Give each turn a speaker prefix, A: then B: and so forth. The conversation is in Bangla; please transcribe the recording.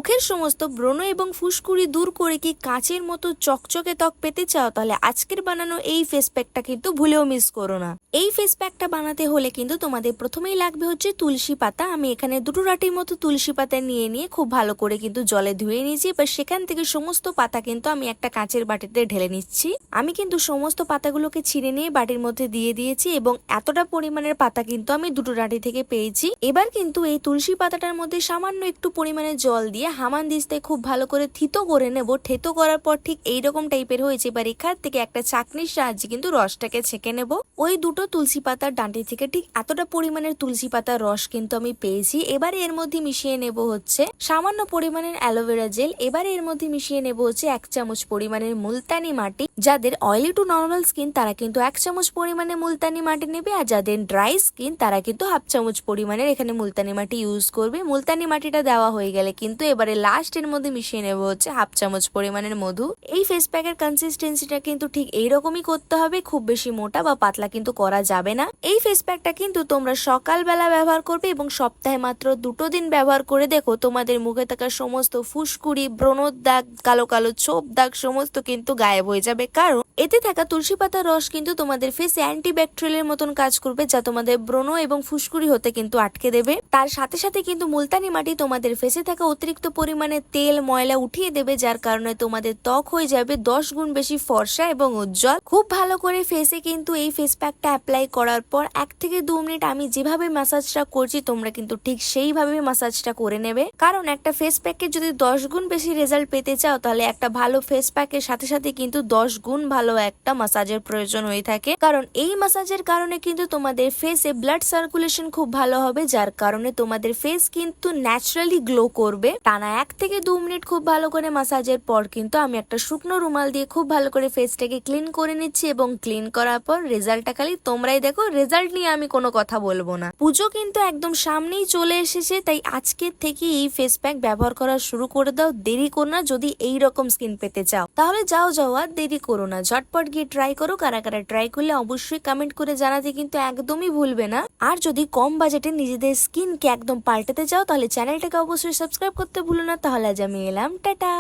A: মুখের সমস্ত ব্রণ এবং ফুসকুড়ি দূর করে কি কাচের মতো চকচকে ত্বক পেতে চাও, তাহলে আজকের বানানো এই ফেস প্যাকটা কিন্তু ভুলেও মিস করো না। এই ফেস প্যাকটা বানাতে হলে কিন্তু তোমাদের প্রথমেই লাগবে হচ্ছে তুলসী পাতা। আমি এখানে 2 রাটির মতো তুলসী পাতা নিয়ে খুব ভালো করে কিন্তু জলে ধুয়ে নিয়েছি। এবার সেখান থেকে সমস্ত পাতা কিন্তু আমি একটা কাঁচের বাটিতে ঢেলে নিচ্ছি। আমি কিন্তু সমস্ত পাতাগুলোকে ছিঁড়ে নিয়ে বাটির মধ্যে দিয়ে দিয়েছি এবং এতটা পরিমাণের পাতা কিন্তু আমি 2 রাটি থেকে পেয়েছি। এবার কিন্তু এই তুলসী পাতাটার মধ্যে সামান্য একটু পরিমাণে জল দিয়ে হামানদিস্তে খুব ভালো করে থিতো করে নেব। থেতো করার পর ঠিক এইরকম টাইপের হয়েছে। এবার এখান থেকে একটা চাকনির সাহায্যে কিন্তু রসটাকে ছেঁকে নেব। ওই 2 তুলসী পাতার ডাঁটি থেকে ঠিক এতটা পরিমাণের তুলসী পাতার রস কিন্তু আমি পেয়েছি। এবারে এর মধ্যে মিশিয়ে নেব হচ্ছে সামান্য পরিমাণের অ্যালোভেরা জেল। এবারে এর মধ্যে মিশিয়ে নেব হচ্ছে 1 চামচ পরিমাণের মুলতানি মাটি। যাদের অয়েলি টু নর্মাল স্কিন তারা কিন্তু 1 চামচ পরিমাণে মুলতানি মাটি নেবে, আর যাদের ড্রাই স্কিন তারা কিন্তু 1/2 চামচ পরিমাণের এখানে মুলতানি মাটি ইউজ করবে। মুলতানি মাটিটা দেওয়া হয়ে গেলে কিন্তু এবারে লাস্ট এর মধ্যে মিশিয়ে নেব হচ্ছে 1/2 চামচ পরিমাণের মধু। এই ফেস প্যাকের কনসিস্টেন্সিটা কিন্তু ঠিক এইরকমই করতে হবে, খুব বেশি মোটা বা পাতলা কিন্তু করা যাবে না। এই ফেস প্যাকটা কিন্তু তোমরা সকালবেলা ব্যবহার করবে এবং সপ্তাহে মাত্র 2 দিন ব্যবহার করে দেখো তোমাদের মুখে থাকা সমস্ত ফুসকুড়ি, ব্রণর দাগ, কালো কালো ছোপ দাগ সমস্ত কিন্তু গায়েব হয়ে যাবে। কারণ এতে থাকা তুলসী পাতার রস কিন্তু তোমাদের ফেসে অ্যান্টিব্যাকটেরিয়াল মতন কাজ করবে, যা তোমাদের ব্রণ এবং ফুসকুড়ি হতে কিন্তু আটকে দেবে। তার সাথে সাথে কিন্তু মুলতানি মাটি তোমাদের ফেসে থাকা অতিরিক্ত পরিমাণে তেল ময়লা উঠিয়ে দেবে, যার কারণে তোমাদের ত্বক হয়ে যাবে 10 গুণ বেশি ফর্সা এবং উজ্জ্বল। খুব ভালো করে ফেসে কিন্তু এই ফেস প্যাকটা অ্যাপ্লাই করার পর 1 থেকে 2 মিনিট আমি যেভাবে ম্যাসাজটা করছি তোমরা কিন্তু ঠিক সেইভাবে ম্যাসাজটা করে নেবে। কারণ একটা ফেস প্যাকে যদি 10 গুণ বেশি রেজাল্ট পেতে চাও, তাহলে একটা ভালো ফেস প্যাকের সাথে সাথে কিন্তু 10 গুণ ভালো একটা ম্যাসাজের প্রয়োজন হয়ে থাকে। কারণ এই ম্যাসাজের কারণে কিন্তু তোমাদের ফেসে ব্লাড সার্কুলেশন খুব ভালো হবে, যার কারণে তোমাদের ফেস কিন্তু ন্যাচারালি গ্লো করবে। টানা 1 থেকে 2 মিনিট খুব ভালো করে ম্যাসাজের পর কিন্তু আমি একটা শুকনো রুমাল দিয়ে খুব ভালো করে ফেসটাকে ক্লিন করে নিচ্ছি এবং ক্লিন করার পর রেজাল্টটা খালি তোমরাই দেখো। রেজাল্ট নিয়ে আমি কোনো কথা বলবো না। পুজো কিন্তু একদম সামনেই চলে এসেছে, তাই আজকের থেকে এই ফেস প্যাক ব্যবহার করা শুরু করে দাও। দেরি করো না। যদি এই রকম স্কিন পেতে চাও তাহলে যাও আর দেরি করো না, ঝটপট গিয়ে ট্রাই করো। কারা কারা ট্রাই করলে অবশ্যই কমেন্ট করে জানাতে কিন্তু একদমই ভুলবে না। আর যদি কম বাজেটে নিজেদের স্কিনকে একদম পাল্টাতে চাও তাহলে চ্যানেলটাকে অবশ্যই সাবস্ক্রাইব করতে ভুলো না। তাহলে আজ আমি এলাম, টাটা।